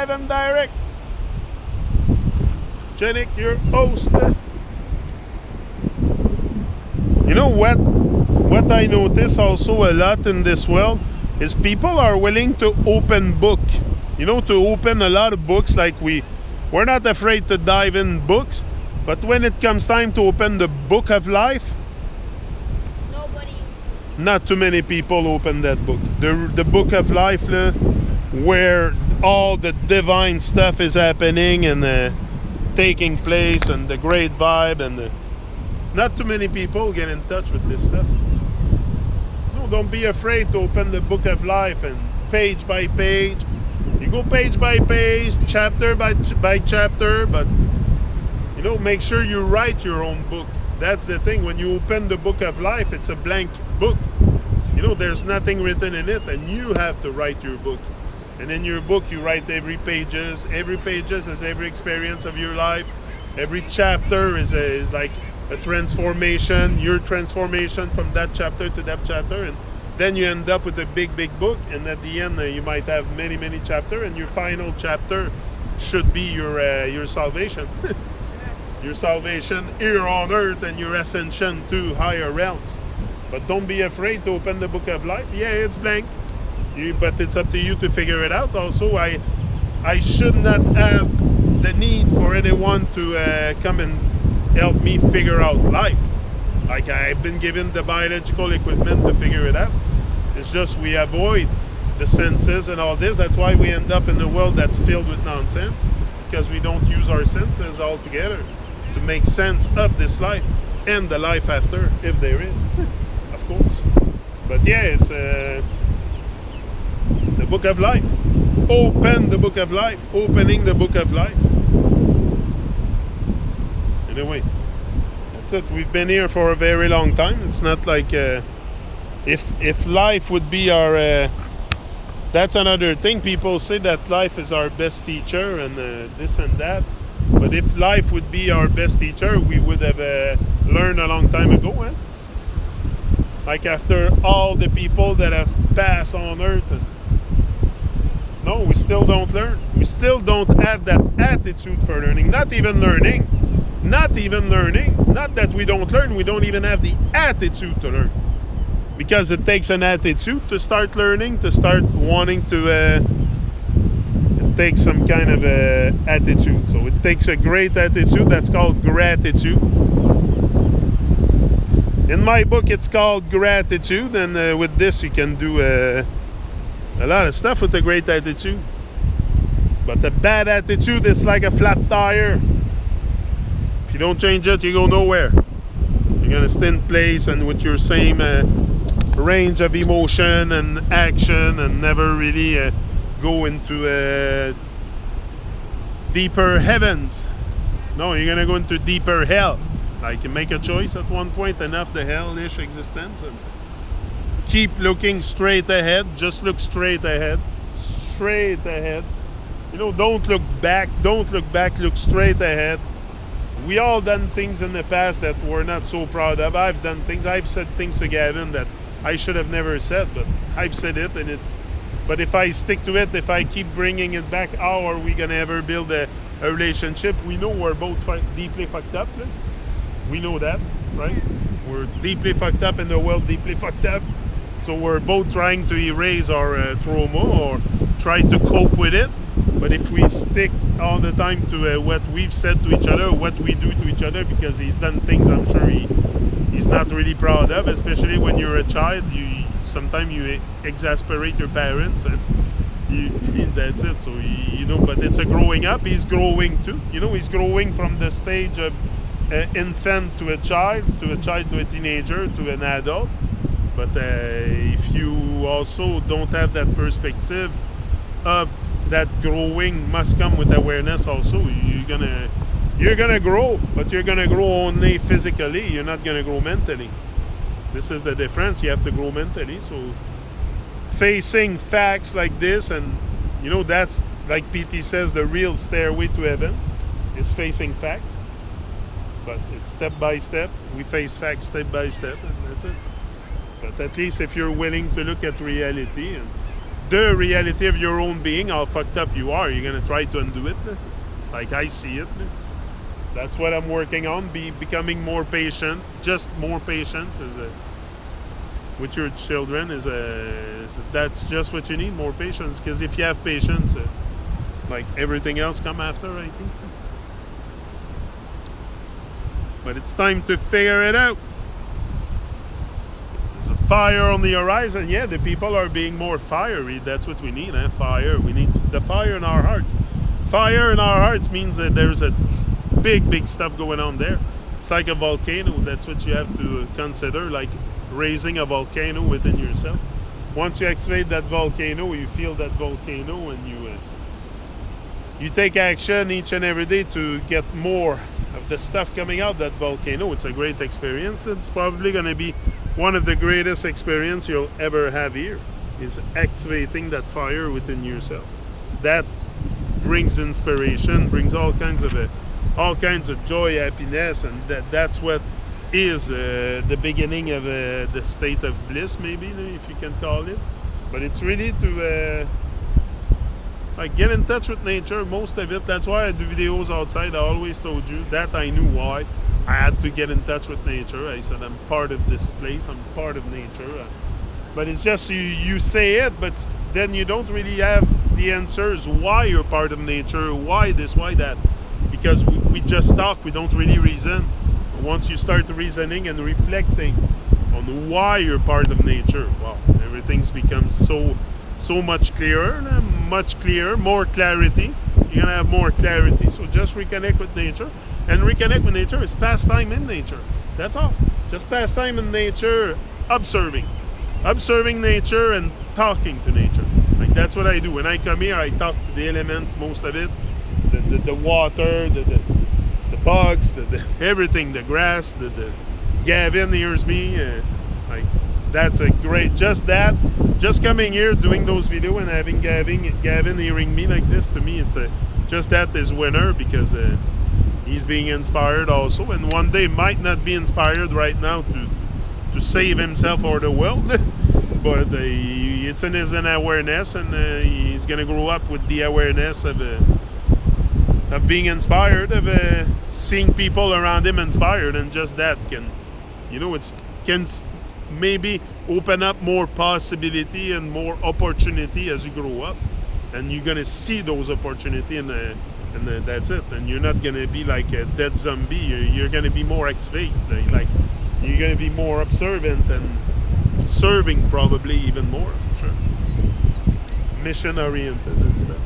live and direct. Shinning, your host. You know what I notice also a lot in this world is people are willing to open book. You know, to open a lot of books. Like we're not afraid to dive in books, but when it comes time to open the book of life, not too many people open that book. The book of life, where all the divine stuff is happening and taking place, and the great vibe, and not too many people get in touch with this stuff. No, don't be afraid to open the book of life and page by page. You go page by page, chapter by chapter, but you know, make sure you write your own book. That's the thing. When you open the book of life, it's a blank book. You know, there's nothing written in it, and you have to write your book. And in your book, you write every pages. Every pages is every experience of your life. Every chapter is like a transformation, your transformation from that chapter to that chapter, and then you end up with a big book. And at the end, you might have many chapters, and your final chapter should be your salvation. Your salvation here on earth and your ascension to higher realms. But don't be afraid to open the book of life. Yeah, it's blank, but it's up to you to figure it out. Also, I should not have the need for anyone to come and help me figure out life. Like, I've been given the biological equipment to figure it out. It's just we avoid the senses and all this. That's why we end up in a world that's filled with nonsense, because we don't use our senses altogether to make sense of this life and the life after, if there is, of course. But yeah, it's the book of life. Open the book of life. Opening the book of life. Anyway, that's it. We've been here for a very long time. It's not like if life would be our that's another thing. People say that life is our best teacher and this and that. But if life would be our best teacher, we would have learned a long time ago. Like, after all the people that have passed on earth, no, we still don't learn. We still don't have that attitude for learning. Not even learning. Not that we don't learn, we don't even have the attitude to learn. Because it takes an attitude to start learning, to start wanting to take some kind of attitude. So it takes a great attitude that's called gratitude. In my book, it's called Gratitude, and with this you can do a lot of stuff with a great attitude. But a bad attitude is like a flat tire. If you don't change it, you go nowhere. You're gonna stay in place and with your same range of emotion and action, and never really go into deeper heavens. No, you're gonna go into deeper hell. Like, you make a choice at one point, enough the hellish existence, and keep looking straight ahead. Just look straight ahead. Straight ahead. You know, don't look back. Look straight ahead. We all done things in the past that we're not so proud of. I've done things. I've said things to Gavin that I should have never said, but I've said it, and it's. But if I stick to it, if I keep bringing it back, how are we gonna ever build a relationship? We know we're both deeply fucked up. Right? We know that, right? We're deeply fucked up, and the world deeply fucked up. So we're both trying to erase our trauma or try to cope with it. But if we stick all the time to what we've said to each other, what we do to each other, because he's done things I'm sure he's not really proud of, especially when you're a child, sometimes you exasperate your parents, and that's it. So, you know, but it's a growing up. He's growing too. You know, he's growing from the stage of infant to a child to a teenager to an adult. But if you also don't have that perspective of that growing must come with awareness also, you're gonna grow, but you're gonna grow only physically. You're not gonna grow mentally. This is the difference. You have to grow mentally. So facing facts like this, and you know, that's like PT says, the real stairway to heaven is facing facts. But it's step by step. We face facts step by step, and that's it. But at least if you're willing to look at reality and the reality of your own being, how fucked up you are, you're gonna try to undo it. Like I see it. That's what I'm working on. Becoming more patient. Just more patience with your children that's just what you need. More patience, because if you have patience, like everything else come after, I think. But it's time to figure it out. There's a fire on the horizon. Yeah, the people are being more fiery. That's what we need, eh? Fire. We need the fire in our hearts. Fire in our hearts means that there's a big stuff going on there. It's like a volcano. That's what you have to consider, like raising a volcano within yourself. Once you activate that volcano, you feel that volcano, and you take action each and every day to get more of the stuff coming out that volcano. It's a great experience. It's probably going to be one of the greatest experiences you'll ever have here, is activating that fire within yourself. That brings inspiration, brings all kinds of joy, happiness, and that's what is the beginning of the state of bliss, maybe, if you can call it. But it's really to like get in touch with nature, most of it. That's why I do videos outside. I always told you that. I knew why I had to get in touch with nature. I said I'm part of this place, I'm part of nature. But it's just you say it, but then you don't really have the answers why you're part of nature, why this, why that. Because we just talk, we don't really reason. Once you start reasoning and reflecting on why you're part of nature, wow, everything's becomes so much clearer, more clarity. You're gonna have more clarity. So just reconnect with nature, and reconnect with nature is pastime in nature. That's all. Just pastime in nature, observing nature and talking to nature. Like that's what I do when I come here. I talk to the elements, most of it, the water, the bugs, everything, the grass, the Gavin hears me. Like that's a great. Just coming here, doing those videos, and having Gavin hearing me like this, to me, it's just that is winner, because he's being inspired also, and one day might not be inspired right now to save himself or the world, but it's in his awareness, and he's gonna grow up with the awareness of being inspired, of seeing people around him inspired, and just that can maybe open up more possibility and more opportunity as you grow up, and you're gonna see those opportunity, and that's it. And you're not gonna be like a dead zombie. You're gonna be more activate, like you're gonna be more observant and serving, probably even more, for sure. Mission oriented and stuff.